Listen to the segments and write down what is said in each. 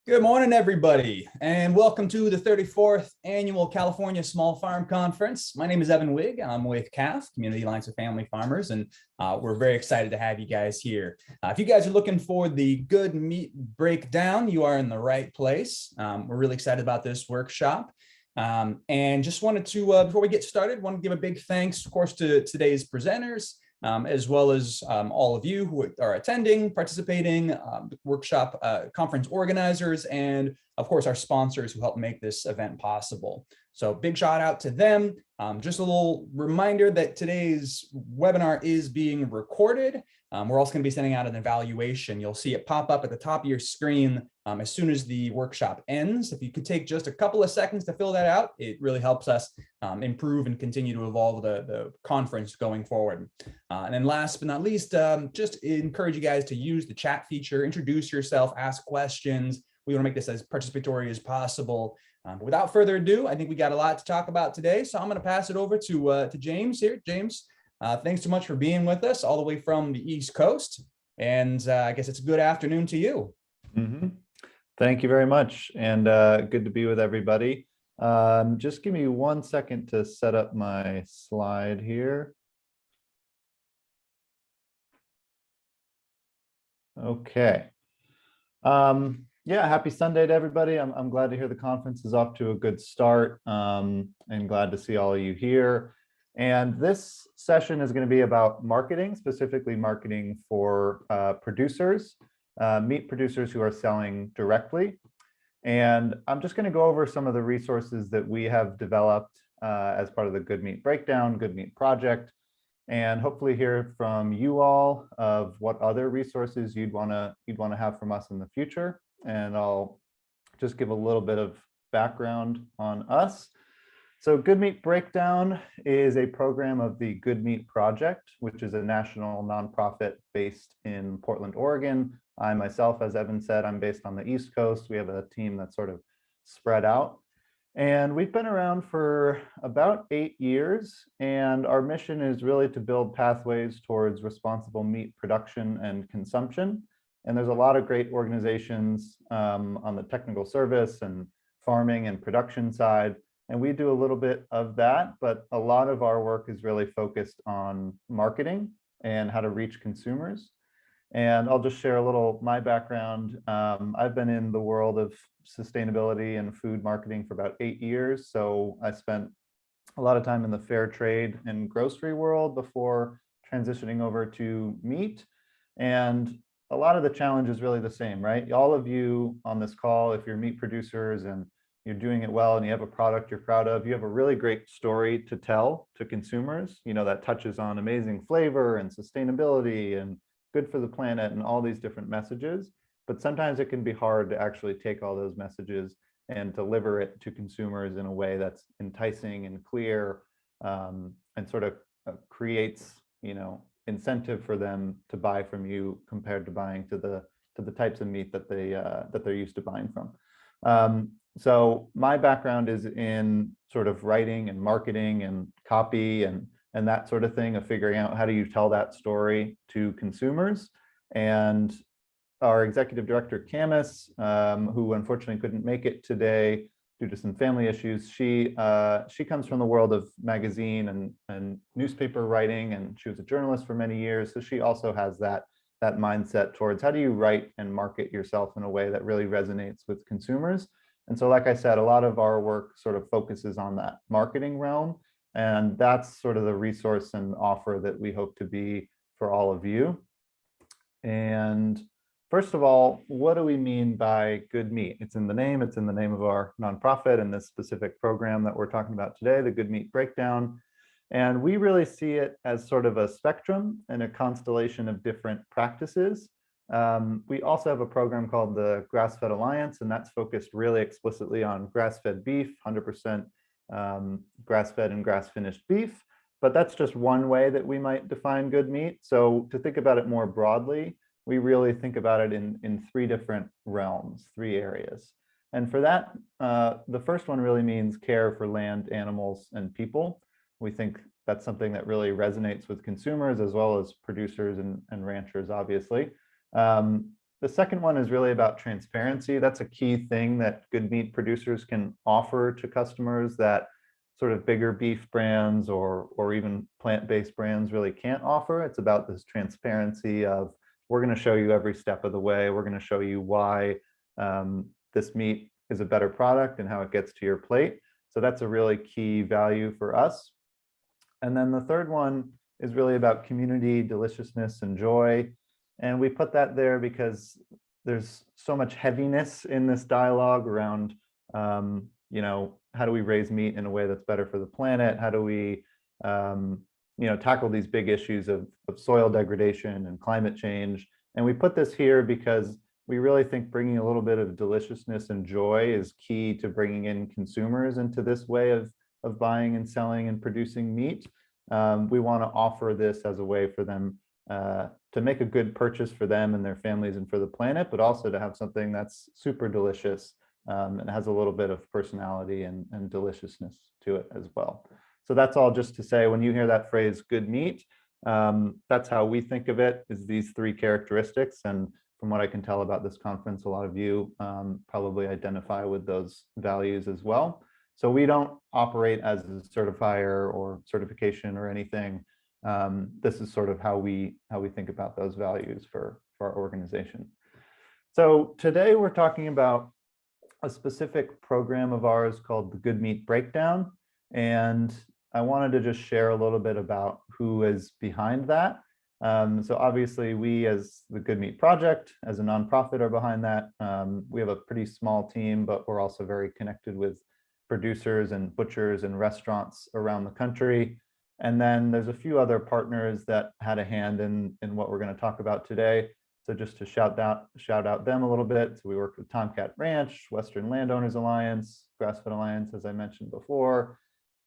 Good morning, everybody, and welcome to the 34th Annual California Small Farm Conference. My name is Evan Wigg. I'm with CAF, Community Alliance of Family Farmers, and we're very excited to have you guys here. If you guys are looking for the good meat breakdown, you are in the right place. We're really excited about this workshop. And just wanted to, before we get started, want to give a big thanks, of course, to today's presenters, as well as all of you who are attending, participating, workshop conference organizers, and of course our sponsors who help make this event possible. So big shout out to them. Just a little reminder that today's webinar is being recorded. We're also going to be sending out an evaluation. You'll see it pop up at the top of your screen as soon as the workshop ends. If you could take just a couple of seconds to fill that out, it really helps us improve and continue to evolve the conference going forward. And then last but not least, just encourage you guys to use the chat feature, introduce yourself, ask questions. We want to make this as participatory as possible. But without further ado, I think we got a lot to talk about today. So I'm going to pass it over to James here. James, thanks so much for being with us all the way from the East Coast. And I guess it's a good afternoon to you. Mm-hmm. Thank you very much. And good to be with everybody. Just give me 1 second to set up my slide here. Okay. Yeah, happy Sunday to everybody. I'm glad to hear the conference is off to a good start, and glad to see all of you here. And this session is going to be about marketing, specifically marketing for producers, meat producers who are selling directly. And I'm just going to go over some of the resources that we have developed as part of the Good Meat Breakdown, Good Meat Project, and hopefully hear from you all of what other resources you'd want to have from us in the future. And I'll just give a little bit of background on us. So Good Meat Breakdown is a program of the Good Meat Project, which is a national nonprofit based in Portland, Oregon. I myself, as Evan said, I'm based on the East Coast. We have a team that's sort of spread out. And we've been around for about 8 years. And our mission is really to build pathways towards responsible meat production and consumption. And there's a lot of great organizations on the technical service and farming and production side. And we do a little bit of that, but a lot of our work is really focused on marketing and how to reach consumers. And I'll just share a little my background. I've been in the world of sustainability and food marketing for about 8 years. So I spent a lot of time in the fair trade and grocery world before transitioning over to meat. And a lot of the challenge is really the same, right? All of you on this call, if you're meat producers and you're doing it well and you have a product you're proud of, you have a really great story to tell to consumers, you know, that touches on amazing flavor and sustainability and good for the planet and all these different messages. But sometimes it can be hard to actually take all those messages and deliver it to consumers in a way that's enticing and clear, and sort of creates, you know, incentive for them to buy from you compared to buying to the types of meat that they're used to buying from. So my background is in sort of writing and marketing and copy and that sort of thing, of figuring out how do you tell that story to consumers. And our executive director, Camus, who unfortunately couldn't make it today due to some family issues, she comes from the world of magazine and newspaper writing, and she was a journalist for many years. So she also has that mindset towards how do you write and market yourself in a way that really resonates with consumers. And so, like I said, a lot of our work sort of focuses on that marketing realm. And that's sort of the resource and offer that we hope to be for all of you. And first of all, what do we mean by good meat? It's in the name of our nonprofit and this specific program that we're talking about today, the Good Meat Breakdown. And we really see it as sort of a spectrum and a constellation of different practices. We also have a program called the Grass-Fed Alliance, and that's focused really explicitly on grass-fed beef, 100% grass-fed and grass-finished beef. But that's just one way that we might define good meat. So to think about it more broadly, we really think about it in three different realms, three areas. And for that, the first one really means care for land, animals, and people. We think that's something that really resonates with consumers as well as producers and ranchers, obviously. The second one is really about transparency. That's a key thing that good meat producers can offer to customers that sort of bigger beef brands or even plant-based brands really can't offer. It's about this transparency of, we're going to show you every step of the way. We're going to show you why this meat is a better product and how it gets to your plate. So that's a really key value for us. And then the third one is really about community, deliciousness, and joy. And we put that there because there's so much heaviness in this dialogue around, how do we raise meat in a way that's better for the planet? How do we, tackle these big issues of soil degradation and climate change? And we put this here because we really think bringing a little bit of deliciousness and joy is key to bringing in consumers into this way of buying and selling and producing meat. We want to offer this as a way for them to make a good purchase for them and their families and for the planet, but also to have something that's super delicious and has a little bit of personality and deliciousness to it as well. So that's all just to say, when you hear that phrase good meat, that's how we think of it, is these three characteristics. And from what I can tell about this conference, a lot of you probably identify with those values as well. So we don't operate as a certifier or certification or anything. This is sort of how we think about those values for our organization. So today we're talking about a specific program of ours called the Good Meat Breakdown. And I wanted to just share a little bit about who is behind that. So obviously we, as the Good Meat Project, as a nonprofit, are behind that. We have a pretty small team, but we're also very connected with producers and butchers and restaurants around the country. And then there's a few other partners that had a hand in what we're going to talk about today. So just to shout out them a little bit. So we work with Tomcat Ranch, Western Landowners Alliance, Grass-Fed Alliance, as I mentioned before.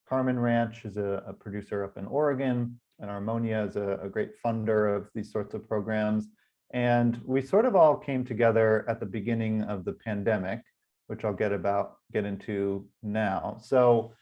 Carmen Ranch is a producer up in Oregon, and Harmonia is a great funder of these sorts of programs. And we sort of all came together at the beginning of the pandemic, which I'll get into now. So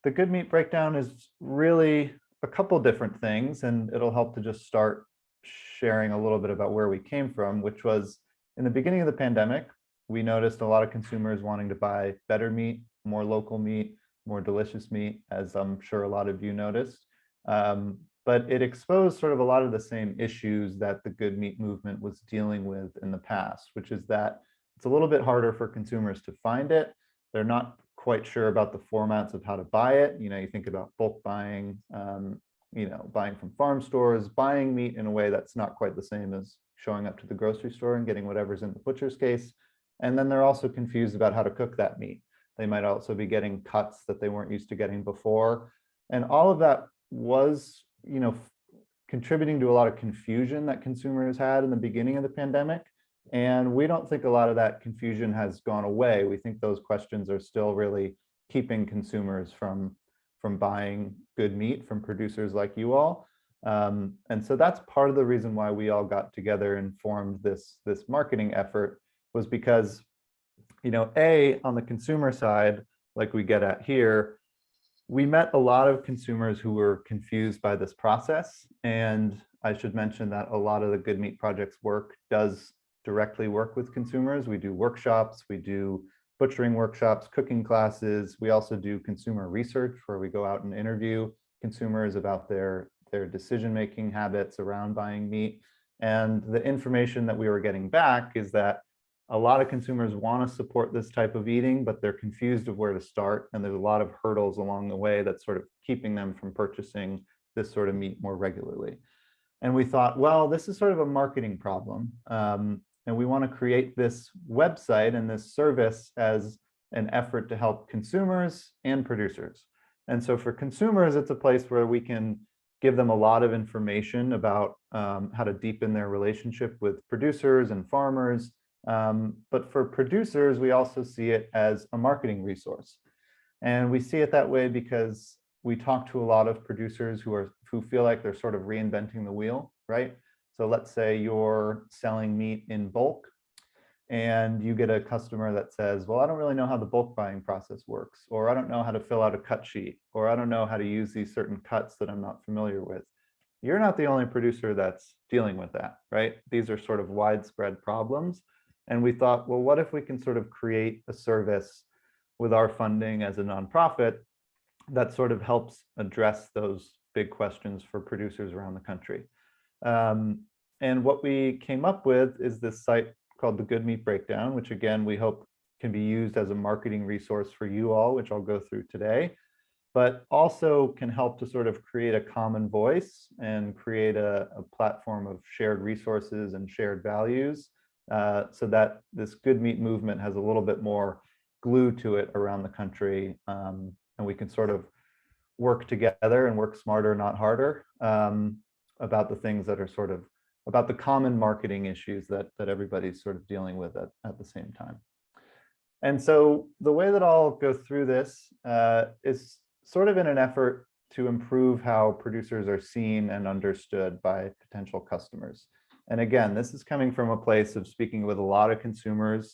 the Good Meat Breakdown is really a couple different things, and it'll help to just start sharing a little bit about where we came from, which was in the beginning of the pandemic. We noticed a lot of consumers wanting to buy better meat, more local meat, more delicious meat, as I'm sure a lot of you noticed. But it exposed sort of a lot of the same issues that the good meat movement was dealing with in the past, which is that it's a little bit harder for consumers to find it. They're not quite sure about the formats of how to buy it. You think about bulk buying, buying from farm stores, buying meat in a way that's not quite the same as showing up to the grocery store and getting whatever's in the butcher's case. And then they're also confused about how to cook that meat. They might also be getting cuts that they weren't used to getting before. And all of that was, contributing to a lot of confusion that consumers had in the beginning of the pandemic. And we don't think a lot of that confusion has gone away. We think those questions are still really keeping consumers from buying good meat from producers like you all. And so that's part of the reason why we all got together and formed this marketing effort, was because, on the consumer side, like we get at here, we met a lot of consumers who were confused by this process. And I should mention that a lot of the Good Meat Project's work does directly work with consumers. We do workshops, we do butchering workshops, cooking classes. We also do consumer research, where we go out and interview consumers about their decision-making habits around buying meat. And the information that we were getting back is that a lot of consumers want to support this type of eating, but they're confused of where to start. And there's a lot of hurdles along the way that's sort of keeping them from purchasing this sort of meat more regularly. And we thought, well, this is sort of a marketing problem. And we want to create this website and this service as an effort to help consumers and producers. And so for consumers, it's a place where we can give them a lot of information about how to deepen their relationship with producers and farmers. But for producers, we also see it as a marketing resource. And we see it that way because we talk to a lot of producers who feel like they're sort of reinventing the wheel, right? So let's say you're selling meat in bulk and you get a customer that says, well, I don't really know how the bulk buying process works, or I don't know how to fill out a cut sheet, or I don't know how to use these certain cuts that I'm not familiar with. You're not the only producer that's dealing with that, right? These are sort of widespread problems. And we thought, well, what if we can sort of create a service with our funding as a nonprofit that sort of helps address those big questions for producers around the country. And what we came up with is this site called the Good Meat Breakdown, which again, we hope can be used as a marketing resource for you all, which I'll go through today, but also can help to sort of create a common voice and create a platform of shared resources and shared values, so that this good meat movement has a little bit more glue to it around the country. And we can sort of work together and work smarter, not harder, about the things that are sort of about the common marketing issues that everybody's sort of dealing with at the same time. And so the way that I'll go through this is sort of in an effort to improve how producers are seen and understood by potential customers. And again, this is coming from a place of speaking with a lot of consumers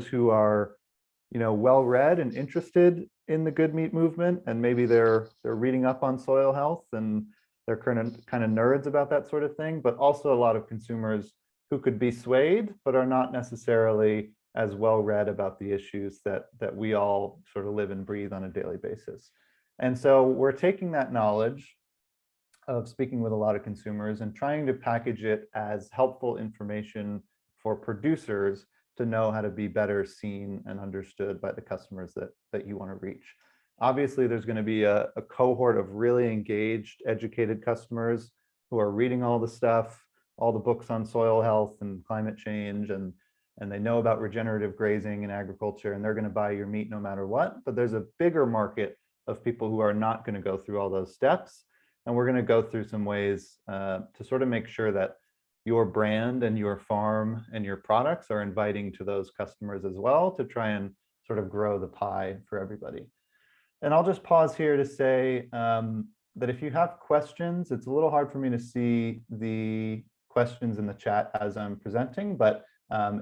who are, well-read and interested in the good meat movement, and maybe they're reading up on soil health and they're kind of nerds about that sort of thing, but also a lot of consumers who could be swayed, but are not necessarily as well-read about the issues that we all sort of live and breathe on a daily basis. And so we're taking that knowledge of speaking with a lot of consumers and trying to package it as helpful information for producers to know how to be better seen and understood by the customers that you want to reach. Obviously, there's going to be a cohort of really engaged, educated customers who are reading all the stuff, all the books on soil health and climate change, and they know about regenerative grazing and agriculture, and they're going to buy your meat no matter what. But there's a bigger market of people who are not going to go through all those steps. And we're going to go through some ways to sort of make sure that your brand and your farm and your products are inviting to those customers as well, to try and sort of grow the pie for everybody. And I'll just pause here to say that if you have questions, it's a little hard for me to see the questions in the chat as I'm presenting, but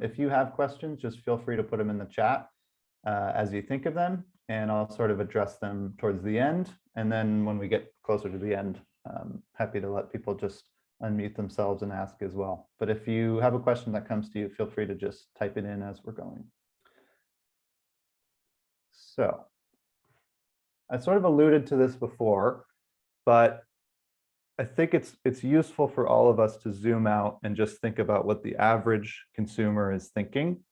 if you have questions, just feel free to put them in the chat as you think of them, and I'll sort of address them towards the end. And then when we get closer to the end, happy to let people just unmute themselves and ask as well. But if you have a question that comes to you, feel free to just type it in as we're going. So I sort of alluded to this before, but I think it's useful for all of us to zoom out and just think about what the average consumer is thinking,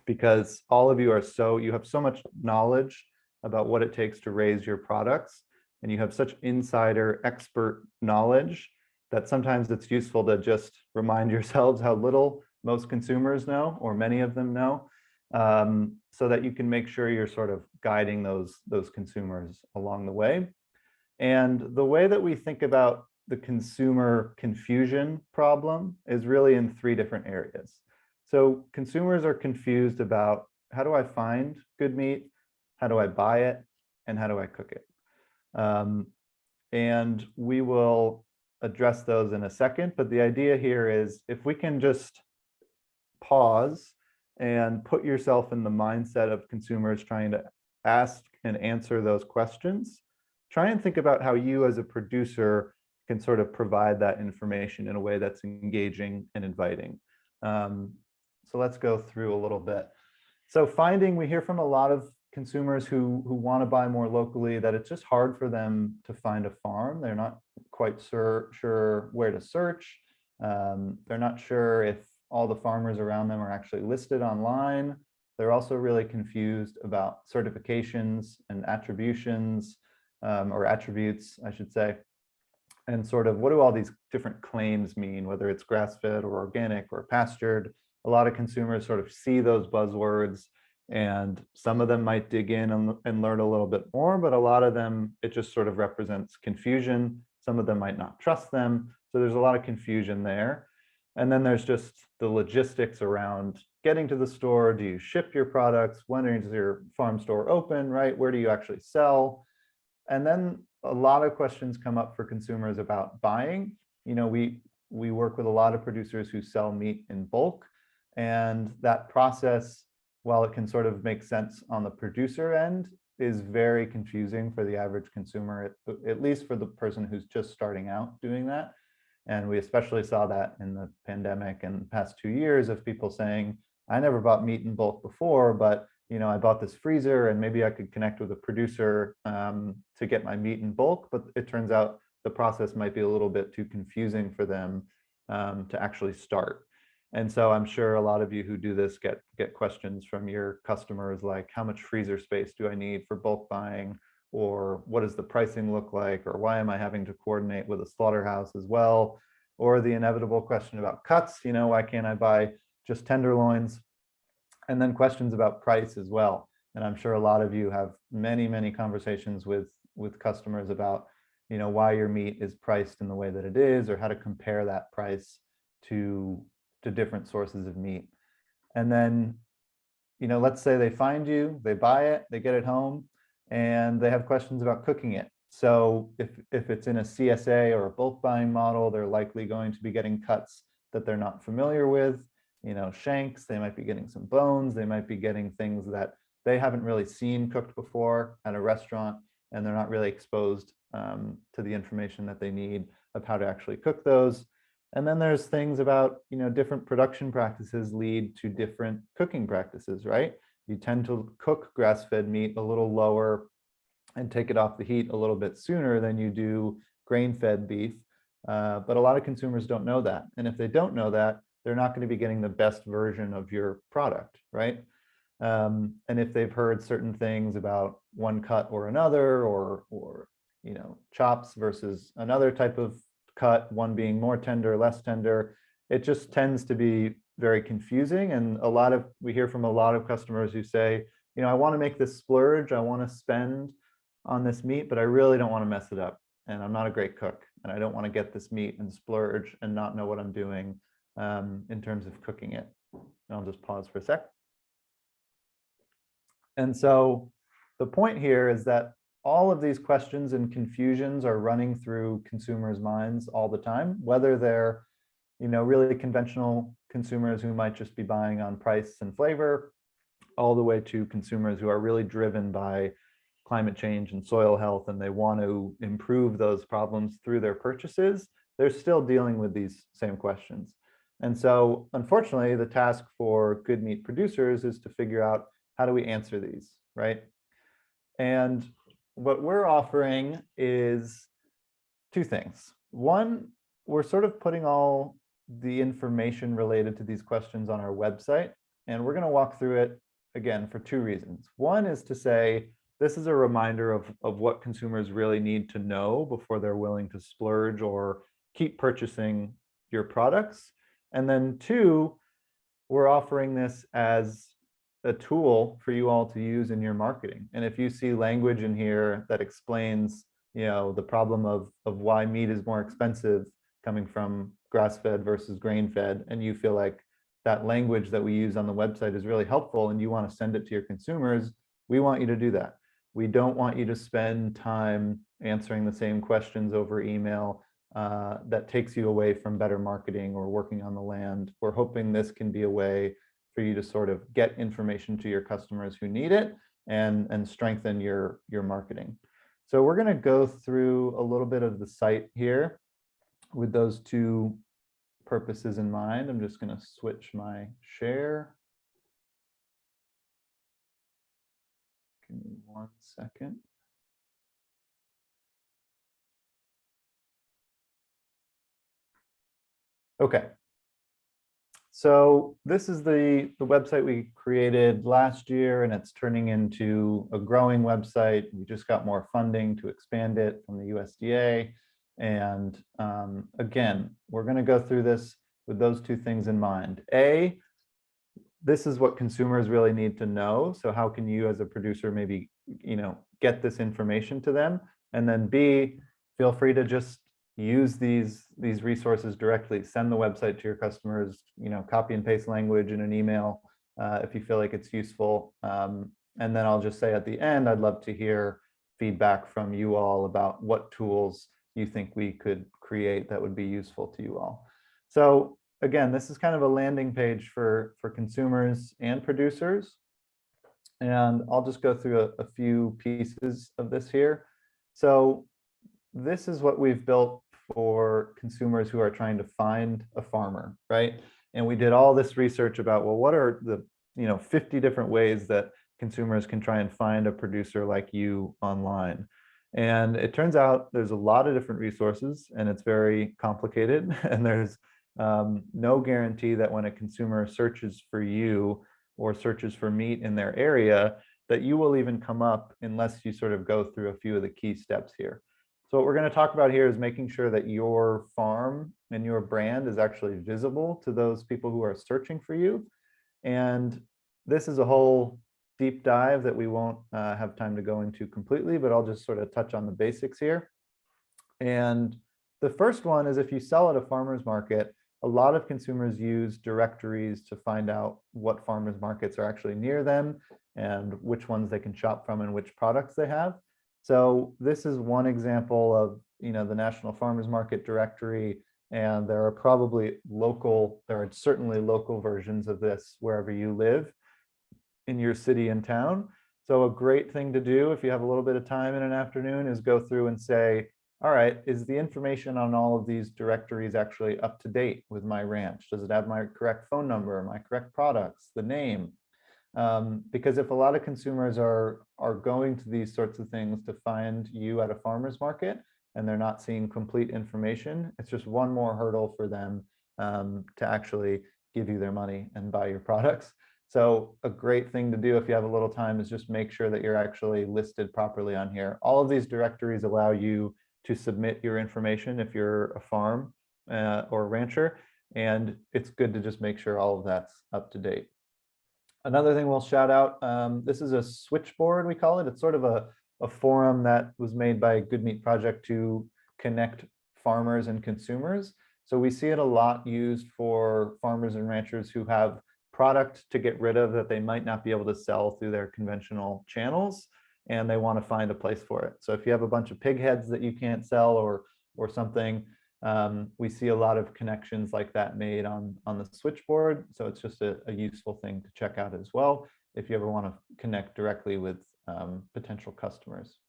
because all of you you have so much knowledge about what it takes to raise your products, and you have such insider expert knowledge that sometimes it's useful to just remind yourselves how little most consumers know, or many of them know, so that you can make sure you're sort of guiding those consumers along the way. And the way that we think about the consumer confusion problem is really in 3 different areas. So consumers are confused about, how do I find good meat? How do I buy it? And how do I cook it? And we will address those in a second, but the idea here is, if we can just pause and put yourself in the mindset of consumers trying to ask and answer those questions, try and think about how you as a producer can sort of provide that information in a way that's engaging and inviting. So let's go through a little bit. So we hear from a lot of consumers who want to buy more locally that it's just hard for them to find a farm. They're not quite sure where to search. They're not sure if all the farmers around them are actually listed online. They're also really confused about certifications and attributions, or attributes, I should say. And sort of what do all these different claims mean, whether it's grass-fed or organic or pastured. A lot of consumers sort of see those buzzwords, and some of them might dig in and learn a little bit more, but a lot of them, it just sort of represents confusion. Some of them might not trust them. So there's a lot of confusion there. And then there's just the logistics around getting to the store. Do you ship your products? When is your farm store open, right? Where do you actually sell? And then a lot of questions come up for consumers about buying. You know, we work with a lot of producers who sell meat in bulk, and that process, while it can sort of make sense on the producer end, is very confusing for the average consumer, at least for the person who's just starting out doing that. And we especially saw that in the pandemic and the past 2 years of people saying, I never bought meat in bulk before, but you know, I bought this freezer and maybe I could connect with a producer to get my meat in bulk, but it turns out the process might be a little bit too confusing for them to actually start. And so I'm sure a lot of you who do this get questions from your customers like, how much freezer space do I need for bulk buying? Or what does the pricing look like? Or why am I having to coordinate with a slaughterhouse as well? Or the inevitable question about cuts, you know, why can't I buy just tenderloins? And then questions about price as well. And I'm sure a lot of you have many, many conversations with customers about, you know, why your meat is priced in the way that it is, or how to compare that price to different sources of meat. And then, you know, let's say they find you, they buy it, they get it home, and they have questions about cooking it. So if it's in a CSA or a bulk buying model, they're likely going to be getting cuts that they're not familiar with. You know, shanks, they might be getting some bones, they might be getting things that they haven't really seen cooked before at a restaurant, and they're not really exposed to the information that they need of how to actually cook those. And then there's things about, you know, different production practices lead to different cooking practices, right? You tend to cook grass-fed meat a little lower and take it off the heat a little bit sooner than you do grain-fed beef. But a lot of consumers don't know that. And if they don't know that, they're not going to be getting the best version of your product, right? And if they've heard certain things about one cut or another, or you know, chops versus another type of cut, one being more tender, less tender, it just tends to be very confusing. And we hear from a lot of customers who say, you know, I want to make this splurge, I want to spend on this meat, but I really don't want to mess it up. And I'm not a great cook, and I don't want to get this meat and splurge and not know what I'm doing in terms of cooking it. And I'll just pause for a sec. And so the point here is that all of these questions and confusions are running through consumers' minds all the time, whether they're, you know, really conventional consumers who might just be buying on price and flavor, all the way to consumers who are really driven by climate change and soil health, and they want to improve those problems through their purchases. They're still dealing with these same questions. And so, unfortunately, the task for good meat producers is to figure out, how do we answer these, right? And what we're offering is two things. One, we're sort of putting all the information related to these questions on our website, and we're going to walk through it again for two reasons. One is to say, this is a reminder of what consumers really need to know before they're willing to splurge or keep purchasing your products. And then two, we're offering this as a tool for you all to use in your marketing. And if you see language in here that explains, you know, the problem of why meat is more expensive coming from grass-fed versus grain-fed, and you feel like that language that we use on the website is really helpful and you want to send it to your consumers, we want you to do that. We don't want you to spend time answering the same questions over email. That takes you away from better marketing or working on the land. We're hoping this can be a way for you to sort of get information to your customers who need it and strengthen your marketing. So we're going to go through a little bit of the site here with those two purposes in mind. I'm just going to switch my share. Give me 1 second. Okay. So this is the website we created last year, and it's turning into a growing website. We just got more funding to expand it from the USDA. And again, we're going to go through this with those two things in mind. A, this is what consumers really need to know. So how can you as a producer maybe, get this information to them? And then B, feel free to just use these resources directly. Send the website to your customers, copy and paste language in an email if you feel like it's useful. And then I'll just say at the end, I'd love to hear feedback from you all about what tools you think we could create that would be useful to you all. So again, this is kind of a landing page for consumers and producers. And I'll just go through a few pieces of this here. So this is what we've built for consumers who are trying to find a farmer, right? And we did all this research about, well, what are the 50 different ways that consumers can try and find a producer like you online? And it turns out there's a lot of different resources, and it's very complicated. And there's no guarantee that when a consumer searches for you or searches for meat in their area, that you will even come up unless you sort of go through a few of the key steps here. So what we're going to talk about here is making sure that your farm and your brand is actually visible to those people who are searching for you. And this is a whole deep dive that we won't have time to go into completely, but I'll just sort of touch on the basics here. And the first one is, if you sell at a farmer's market, a lot of consumers use directories to find out what farmers markets are actually near them and which ones they can shop from and which products they have. So this is one example of the National Farmers Market directory, and there are certainly local versions of this wherever you live in your city and town. So a great thing to do if you have a little bit of time in an afternoon is go through and say, all right, is the information on all of these directories actually up to date with my ranch? Does it have my correct phone number, my correct products, the name? Because if a lot of consumers are going to these sorts of things to find you at a farmer's market and they're not seeing complete information, it's just one more hurdle for them to actually give you their money and buy your products. So a great thing to do if you have a little time is just make sure that you're actually listed properly on here. All of these directories allow you to submit your information if you're a farm or a rancher, and it's good to just make sure all of that's up to date. Another thing we'll shout out, this is a switchboard, we call it. It's sort of a forum that was made by Good Meat Project to connect farmers and consumers. So we see it a lot used for farmers and ranchers who have product to get rid of that they might not be able to sell through their conventional channels, and they want to find a place for it. So if you have a bunch of pig heads that you can't sell or something, we see a lot of connections like that made on the switchboard. So it's just a useful thing to check out as well if you ever want to connect directly with potential customers.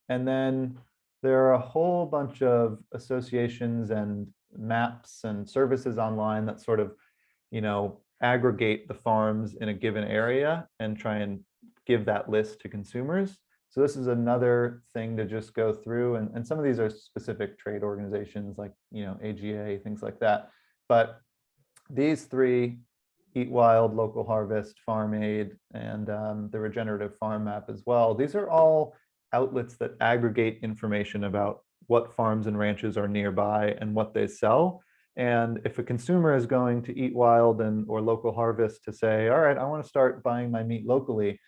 And then there are a whole bunch of associations and maps and services online that sort of, aggregate the farms in a given area and try and give that list to consumers. So this is another thing to just go through, and some of these are specific trade organizations like AGA, things like that. But these three, Eat Wild, Local Harvest, Farm Aid, and the Regenerative Farm Map as well, these are all outlets that aggregate information about what farms and ranches are nearby and what they sell. And if a consumer is going to Eat Wild or Local Harvest to say, all right, I want to start buying my meat locally,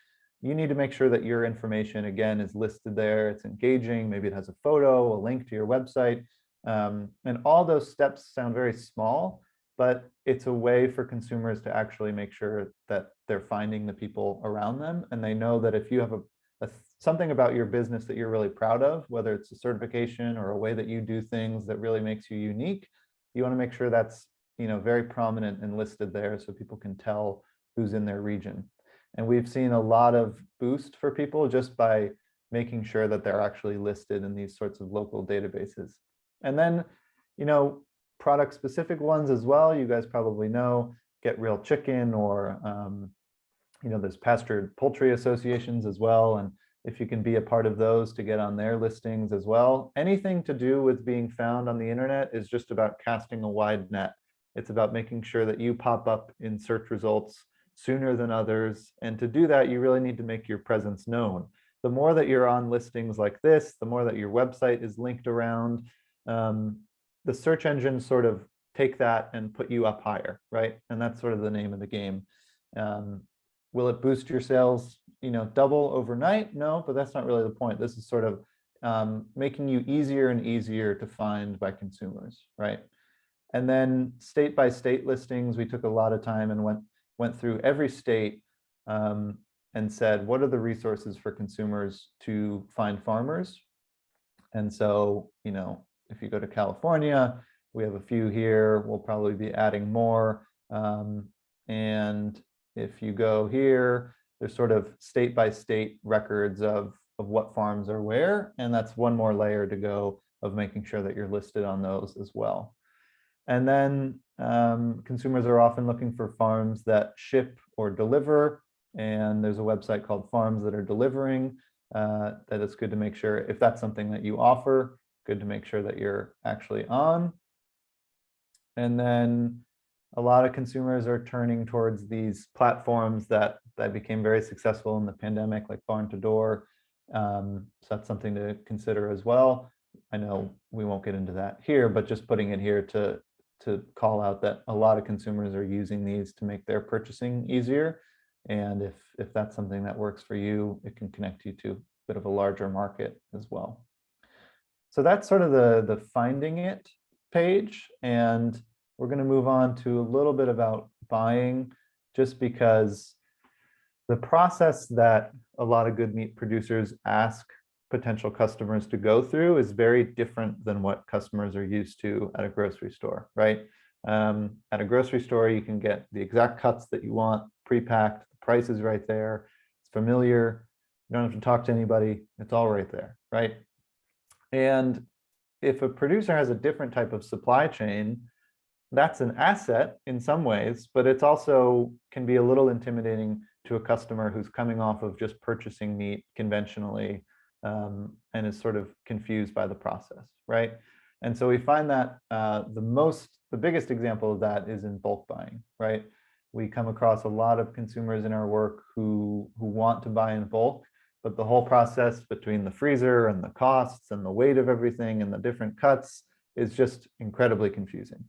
you need to make sure that your information, again, is listed there. It's engaging. Maybe it has a photo, a link to your website. And all those steps sound very small, but it's a way for consumers to actually make sure that they're finding the people around them. And they know that if you have something about your business that you're really proud of, whether it's a certification or a way that you do things that really makes you unique, you want to make sure that's very prominent and listed there so people can tell who's in their region. And we've seen a lot of boost for people just by making sure that they're actually listed in these sorts of local databases. And then, product specific ones as well. You guys probably know Get Real Chicken or, there's pastured poultry associations as well. And if you can be a part of those to get on their listings as well. Anything to do with being found on the internet is just about casting a wide net. It's about making sure that you pop up in search results sooner than others. And to do that, you really need to make your presence known. The more that you're on listings like this, the more that your website is linked around, the search engines sort of take that and put you up higher, right? And that's sort of the name of the game. Will it boost your sales, double overnight? No, but that's not really the point. This is sort of making you easier and easier to find by consumers, right? And then state by state listings, we took a lot of time and went through every state and said, what are the resources for consumers to find farmers? And so, if you go to California, we have a few here. We'll probably be adding more. And if you go here, there's sort of state by state records of what farms are where. And that's one more layer to go of making sure that you're listed on those as well. And then consumers are often looking for farms that ship or deliver. And there's a website called Farms That Are Delivering that it's good to make sure, if that's something that you offer, good to make sure that you're actually on. And then a lot of consumers are turning towards these platforms that became very successful in the pandemic, like Barn to Door. So that's something to consider as well. I know we won't get into that here, but just putting it here to call out that a lot of consumers are using these to make their purchasing easier. And if that's something that works for you, it can connect you to a bit of a larger market as well. So that's sort of the finding it page. And we're going to move on to a little bit about buying, just because the process that a lot of good meat producers ask potential customers to go through is very different than what customers are used to at a grocery store, right? At a grocery store, you can get the exact cuts that you want, pre-packed, the price is right there, it's familiar, you don't have to talk to anybody, it's all right there, right? And if a producer has a different type of supply chain, that's an asset in some ways, but it's also can be a little intimidating to a customer who's coming off of just purchasing meat conventionally and is sort of confused by the process, right? And so we find that the biggest example of that is in bulk buying, right? We come across a lot of consumers in our work who want to buy in bulk, but the whole process between the freezer and the costs and the weight of everything and the different cuts is just incredibly confusing.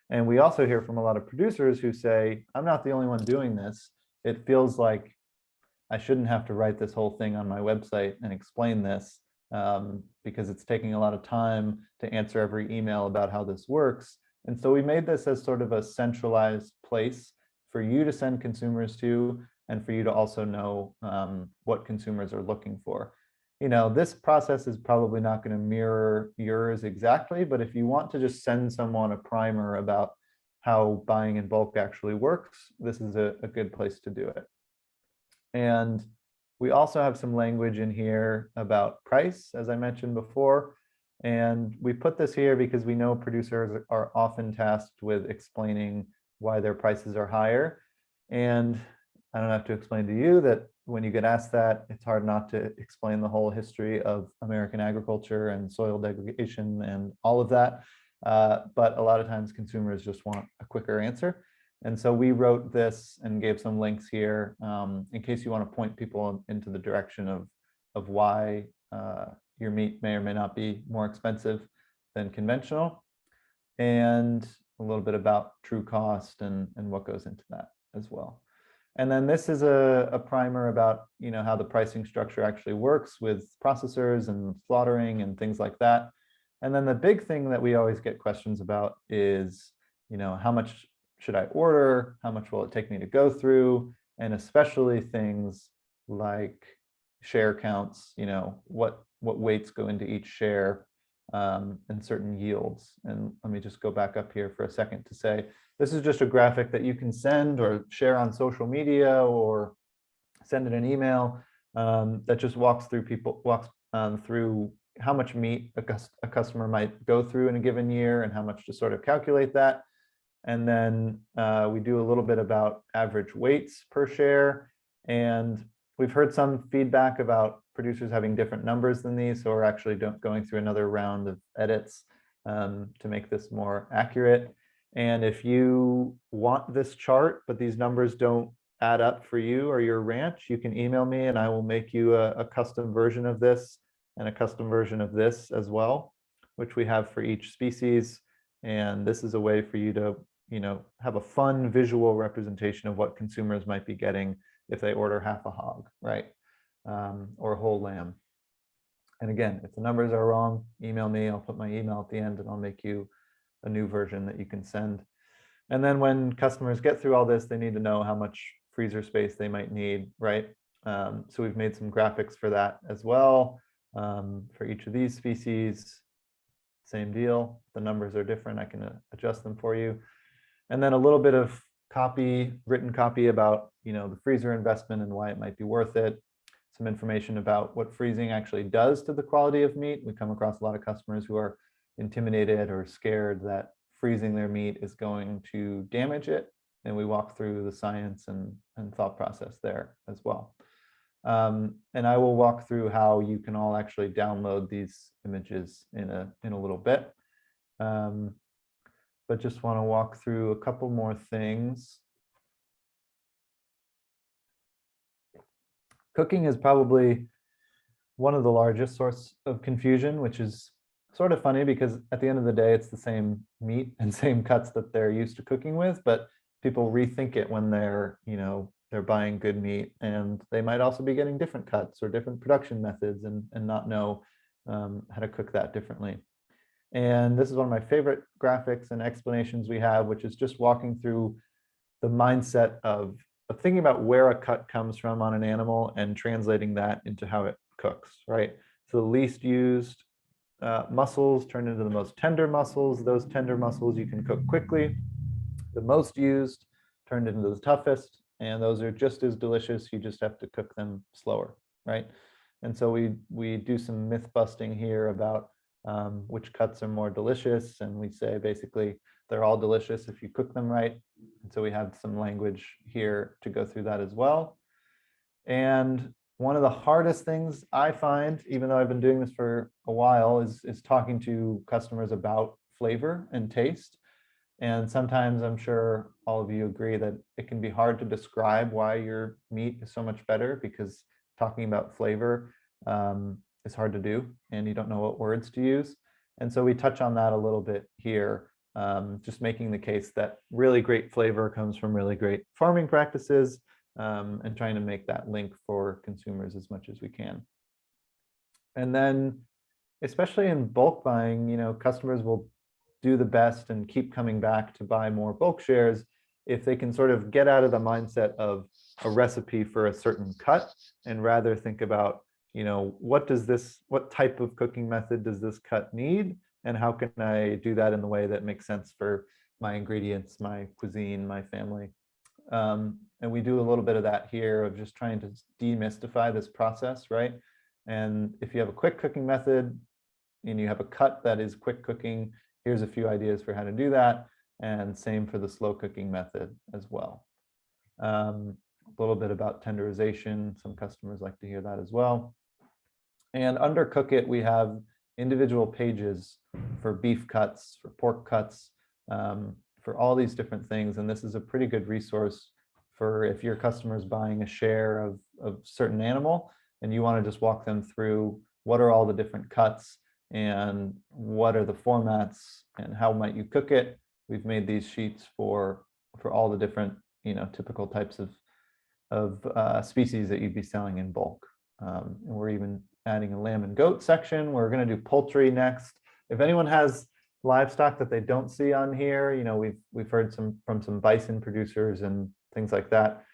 And we also hear from a lot of producers who say, I'm not the only one doing this. It feels like I shouldn't have to write this whole thing on my website and explain this because it's taking a lot of time to answer every email about how this works. And so we made this as sort of a centralized place for you to send consumers to, and for you to also know what consumers are looking for. This process is probably not going to mirror yours exactly, but if you want to just send someone a primer about how buying in bulk actually works, this is a good place to do it. And we also have some language in here about price, as I mentioned before. And we put this here because we know producers are often tasked with explaining why their prices are higher. And I don't have to explain to you that when you get asked that, it's hard not to explain the whole history of American agriculture and soil degradation and all of that. But a lot of times consumers just want a quicker answer. And so we wrote this and gave some links here in case you want to point people into the direction of why your meat may or may not be more expensive than conventional, and a little bit about true cost and what goes into that as well. And then this is a primer about how the pricing structure actually works with processors and slaughtering and things like that. And then the big thing that we always get questions about is, how much should I order? How much will it take me to go through? And especially things like share counts, what weights go into each share and certain yields. And let me just go back up here for a second to say, this is just a graphic that you can send or share on social media or send in an email that just walks through how much meat a customer might go through in a given year and how much to sort of calculate that. And then we do a little bit about average weights per share. And we've heard some feedback about producers having different numbers than these. So we're actually going through another round of edits to make this more accurate. And if you want this chart, but these numbers don't add up for you or your ranch, you can email me and I will make you a custom version of this and a custom version of this as well, which we have for each species. And this is a way for you to, have a fun visual representation of what consumers might be getting if they order half a hog, right? Or a whole lamb. And again, if the numbers are wrong, email me. I'll put my email at the end and I'll make you a new version that you can send. And then when customers get through all this, they need to know how much freezer space they might need, right? So we've made some graphics for that as well. For each of these species, same deal. The numbers are different. I can adjust them for you. And then a little bit of copy, written copy about, the freezer investment and why it might be worth it. Some information about what freezing actually does to the quality of meat. We come across a lot of customers who are intimidated or scared that freezing their meat is going to damage it. And we walk through the science and thought process there as well. And I will walk through how you can all actually download these images in a little bit. But just want to walk through a couple more things. Cooking is probably one of the largest source of confusion, which is sort of funny because at the end of the day, it's the same meat and same cuts that they're used to cooking with, but people rethink it when they're buying good meat, and they might also be getting different cuts or different production methods and not know how to cook that differently. And this is one of my favorite graphics and explanations we have, which is just walking through the mindset of thinking about where a cut comes from on an animal and translating that into how it cooks, right? So the least used muscles turn into the most tender muscles. Those tender muscles you can cook quickly. The most used turned into the toughest, and those are just as delicious. You just have to cook them slower, right? And so we do some myth busting here about which cuts are more delicious, and we say basically they're all delicious if you cook them right. And so we have some language here to go through that as well. And one of the hardest things I find, even though I've been doing this for a while, is talking to customers about flavor and taste. And sometimes I'm sure all of you agree that it can be hard to describe why your meat is so much better, because talking about flavor is hard to do and you don't know what words to use. And so we touch on that a little bit here, just making the case that really great flavor comes from really great farming practices, and trying to make that link for consumers as much as we can. And then, especially in bulk buying, customers will do the best and keep coming back to buy more bulk shares if they can sort of get out of the mindset of a recipe for a certain cut and rather think about, what type of cooking method does this cut need, and how can I do that in the way that makes sense for my ingredients, my cuisine, my family. And we do a little bit of that here of just trying to demystify this process, right? And if you have a quick cooking method and you have a cut that is quick cooking, here's a few ideas for how to do that. And same for the slow cooking method as well. A little bit about tenderization. Some customers like to hear that as well. And under Cook It, we have individual pages for beef cuts, for pork cuts, for all these different things. And this is a pretty good resource for if your customer is buying a share of certain animal and you want to just walk them through what are all the different cuts and what are the formats and how might you cook it. We've made these sheets for all the different, typical types of species that you'd be selling in bulk. And we're even adding a lamb and goat section. We're going to do poultry next. If anyone has livestock that they don't see on here, we've heard from some bison producers and things like that.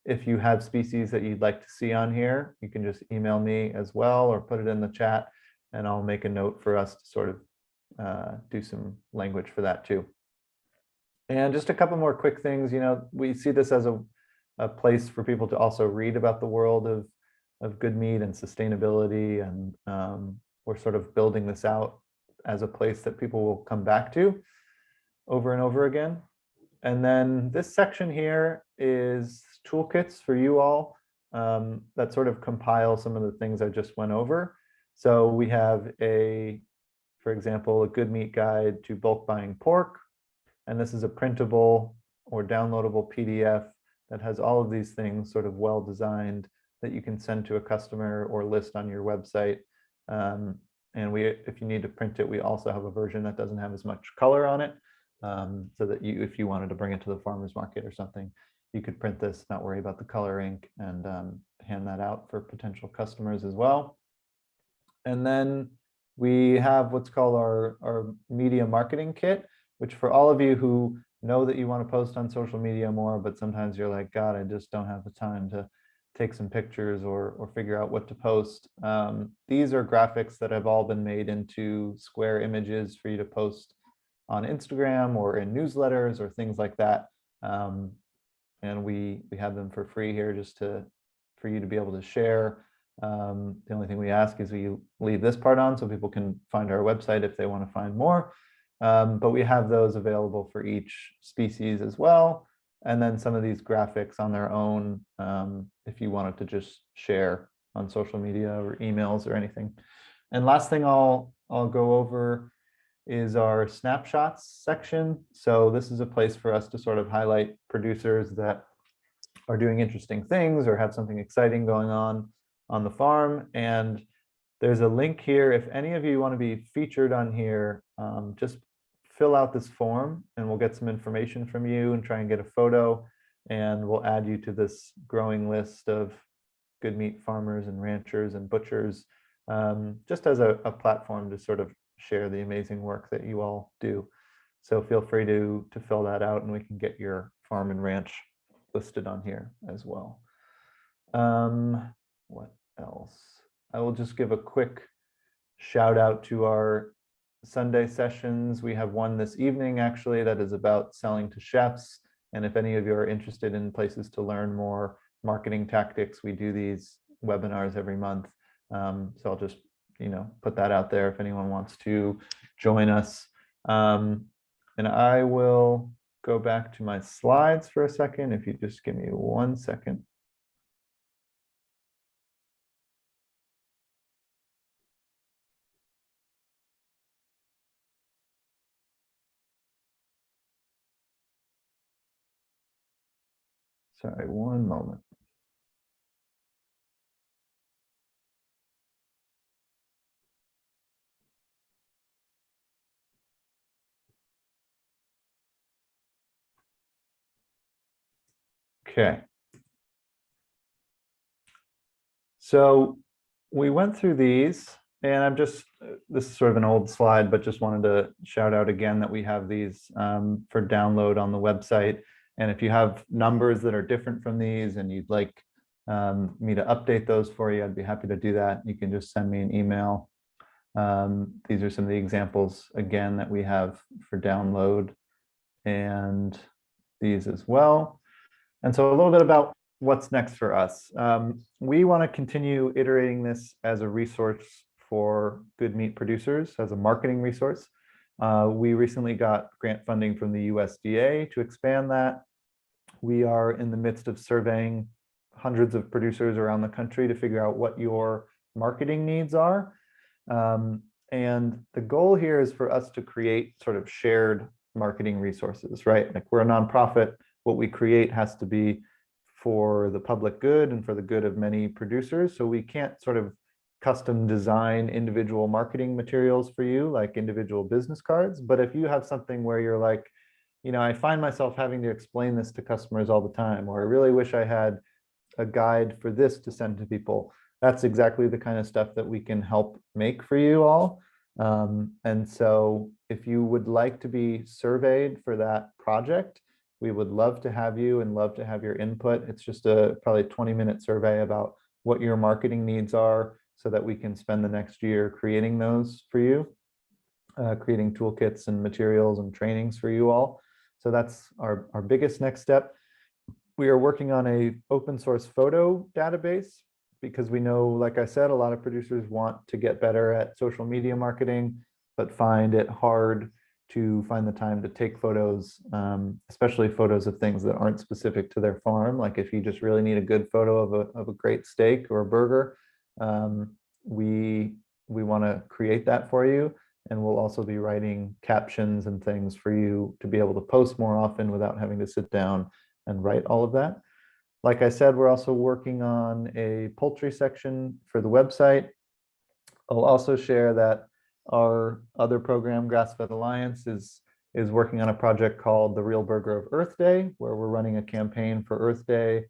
If you have species that you'd like to see on here, you can just email me as well or put it in the chat, and I'll make a note for us to sort of do some language for that too. And just a couple more quick things. We see this as a place for people to also read about the world of good meat and sustainability, and we're sort of building this out as a place that people will come back to over and over again. And then this section here is toolkits for you all that sort of compile some of the things I just went over. So we have for example, a good meat guide to bulk buying pork. And this is a printable or downloadable PDF that has all of these things sort of well designed that you can send to a customer or list on your website. And if you need to print it, we also have a version that doesn't have as much color on it, so that if you wanted to bring it to the farmer's market or something, you could print this, not worry about the color ink, and hand that out for potential customers as well. And then we have what's called our media marketing kit, which for all of you who know that you want to post on social media more, but sometimes you're like, God, I just don't have the time to take some pictures or figure out what to post. These are graphics that have all been made into square images for you to post on Instagram or in newsletters or things like that. And we have them for free here just for you to be able to share. The only thing we ask is we leave this part on so people can find our website if they want to find more. But we have those available for each species as well. And then some of these graphics on their own, if you wanted to just share on social media or emails or anything. And last thing I'll go over is our snapshots section. So this is a place for us to sort of highlight producers that are doing interesting things or have something exciting going on the farm. And there's a link here. If any of you want to be featured on here, just fill out this form and we'll get some information from you and try and get a photo, and we'll add you to this growing list of good meat farmers and ranchers and butchers, just as a platform to sort of share the amazing work that you all do. So feel free to fill that out and we can get your farm and ranch listed on here as well. What else? I will just give a quick shout out to our Sunday sessions. We have one this evening actually that is about selling to chefs. And if any of you are interested in places to learn more marketing tactics, we do these webinars every month. So I'll just put that out there if anyone wants to join us. And I will go back to my slides for a second. If you just give me 1 second. Sorry, 1 moment. Okay. So we went through these, and this is sort of an old slide, but just wanted to shout out again that we have these for download on the website. And if you have numbers that are different from these and you'd like me to update those for you, I'd be happy to do that. You can just send me an email. These are some of the examples, again, that we have for download, and these as well. And so a little bit about what's next for us. We want to continue iterating this as a resource for good meat producers, as a marketing resource. We recently got grant funding from the USDA to expand that. We are in the midst of surveying hundreds of producers around the country to figure out what your marketing needs are. And the goal here is for us to create sort of shared marketing resources, right? Like, we're a nonprofit. What we create has to be for the public good and for the good of many producers. So we can't sort of custom design individual marketing materials for you, like individual business cards. But if you have something where you're like, I find myself having to explain this to customers all the time, or I really wish I had a guide for this to send to people, that's exactly the kind of stuff that we can help make for you all. And so if you would like to be surveyed for that project, we would love to have you and love to have your input. It's just a probably 20-minute survey about what your marketing needs are so that we can spend the next year creating those for you, creating toolkits and materials and trainings for you all. So that's our biggest next step. We are working on a open source photo database because we know, like I said, a lot of producers want to get better at social media marketing, but find it hard to find the time to take photos, especially photos of things that aren't specific to their farm. Like if you just really need a good photo of a great steak or a burger, we want to create that for you. And we'll also be writing captions and things for you to be able to post more often without having to sit down and write all of that. Like I said, we're also working on a poultry section for the website. I'll also share that our other program, Grass-Fed Alliance, is working on a project called the Real Burger of Earth Day, where we're running a campaign for Earth Day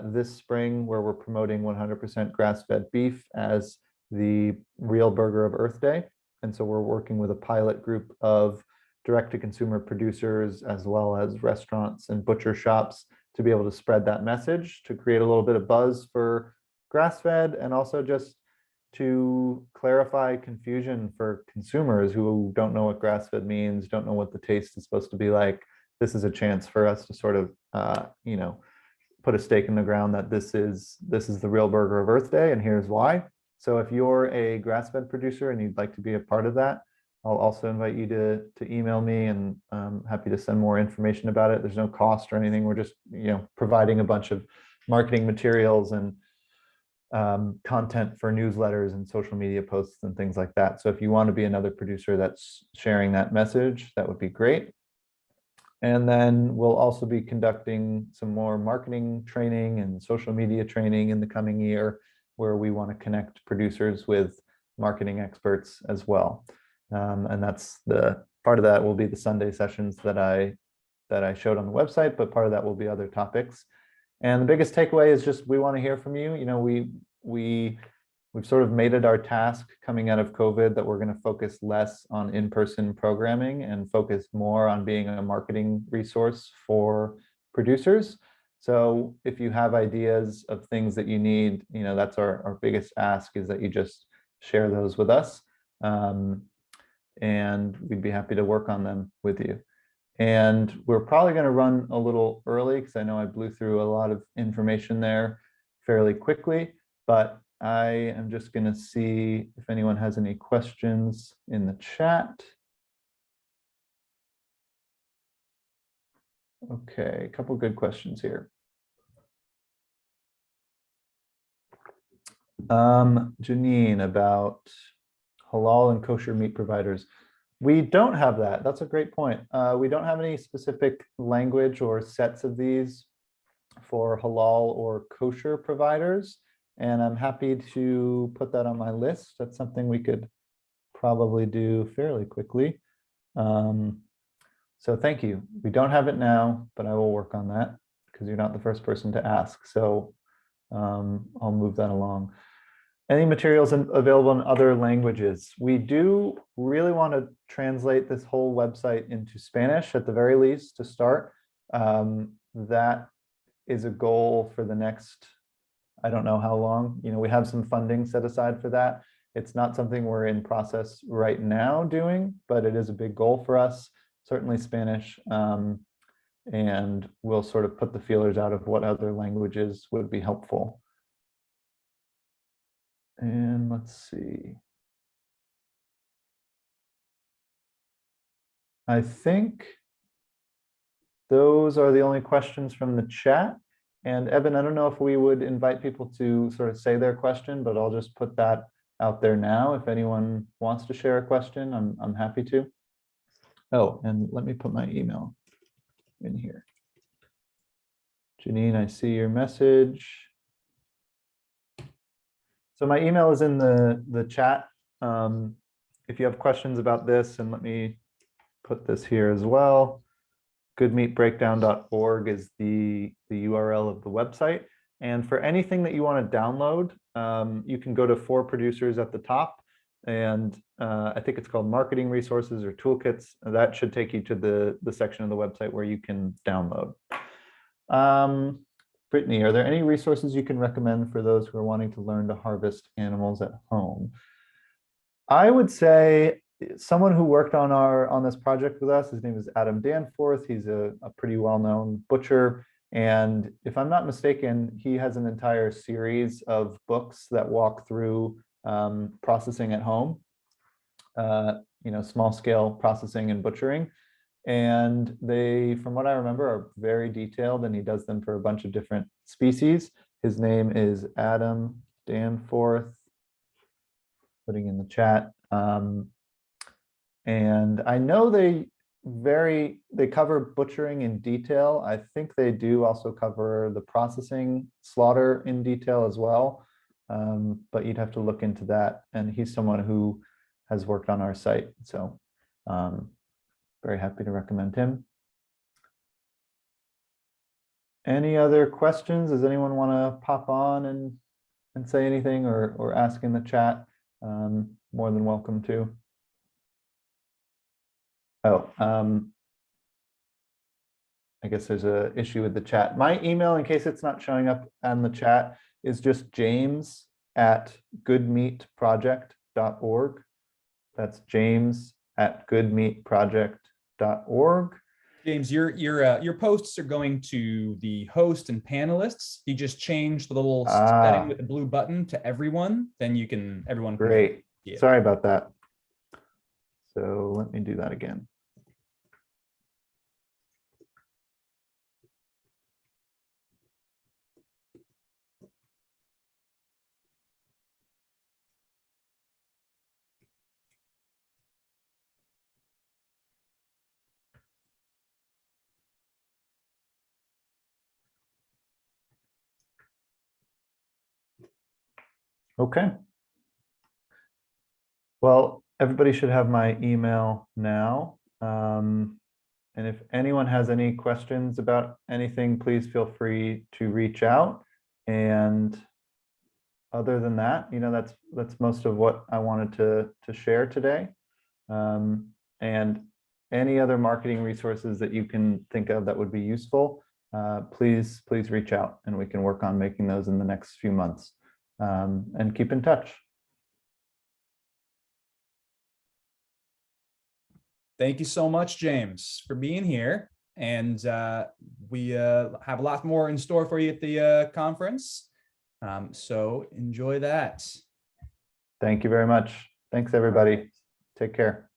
this spring, where we're promoting 100% grass-fed beef as the real burger of Earth Day. And so we're working with a pilot group of direct-to-consumer producers, as well as restaurants and butcher shops, to be able to spread that message, to create a little bit of buzz for grass-fed, and also just to clarify confusion for consumers who don't know what grass-fed means, don't know what the taste is supposed to be like. This is a chance for us to sort of, put a stake in the ground that this is the real burger of Earth Day, and here's why. So if you're a grass-fed producer and you'd like to be a part of that, I'll also invite you to email me, and I'm happy to send more information about it. There's no cost or anything. We're just providing a bunch of marketing materials and content for newsletters and social media posts and things like that. So if you want to be another producer that's sharing that message, that would be great. And then we'll also be conducting some more marketing training and social media training in the coming year, where we want to connect producers with marketing experts as well. And that's the part of that will be the Sunday sessions that I showed on the website, but part of that will be other topics. And the biggest takeaway is just we want to hear from you. We've sort of made it our task coming out of COVID that we're going to focus less on in-person programming and focus more on being a marketing resource for producers. So if you have ideas of things that you need, that's our biggest ask, is that you just share those with us. And we'd be happy to work on them with you. And we're probably going to run a little early because I know I blew through a lot of information there fairly quickly, but I am just going to see if anyone has any questions in the chat. Okay, a couple good questions here. Janine, about halal and kosher meat providers. We don't have that. That's a great point. We don't have any specific language or sets of these for halal or kosher providers. And I'm happy to put that on my list. That's something we could probably do fairly quickly. So thank you. We don't have it now, but I will work on that because you're not the first person to ask. So I'll move that along. Any materials available in other languages? We do really want to translate this whole website into Spanish at the very least to start. That is a goal for the next, I don't know how long. We have some funding set aside for that. It's not something we're in process right now doing, but it is a big goal for us, certainly Spanish. And we'll sort of put the feelers out of what other languages would be helpful. And let's see. I think those are the only questions from the chat. And Evan, I don't know if we would invite people to sort of say their question, but I'll just put that out there now. If anyone wants to share a question, I'm happy to. Oh, and let me put my email in here. Janine, I see your message. So my email is in the chat. If you have questions about this, and let me put this here as well. goodmeatbreakdown.org is the URL of the website. And for anything that you want to download, you can go to For Producers at the top. And I think it's called Marketing Resources or Toolkits. That should take you to the section of the website where you can download. Brittany, are there any resources you can recommend for those who are wanting to learn to harvest animals at home? I would say someone who worked on this project with us, his name is Adam Danforth. He's a pretty well-known butcher. And if I'm not mistaken, he has an entire series of books that walk through processing at home, small scale processing and butchering. And they, from what I remember, are very detailed, and he does them for a bunch of different species. His name is Adam Danforth, putting in the chat. And I know they cover butchering in detail. I think they do also cover the processing, slaughter in detail as well. But you'd have to look into that. And he's someone who has worked on our site. So very happy to recommend him. Any other questions? Does anyone want to pop on and say anything or ask in the chat? More than welcome to. Oh, I guess there's an issue with the chat. My email, in case it's not showing up on the chat, is just james@goodmeatproject.org. That's james@goodmeatproject.org. James, your posts are going to the host and panelists. You just change the little setting with the blue button to everyone, then everyone can great. get it. Sorry about that. So let me do that again. Okay. Well, everybody should have my email now. And if anyone has any questions about anything, please feel free to reach out. And other than that, that's most of what I wanted to share today. And any other marketing resources that you can think of that would be useful, please reach out and we can work on making those in the next few months. And keep in touch. Thank you so much, James, for being here. And we have a lot more in store for you at the conference. So enjoy that. Thank you very much. Thanks, everybody. Take care.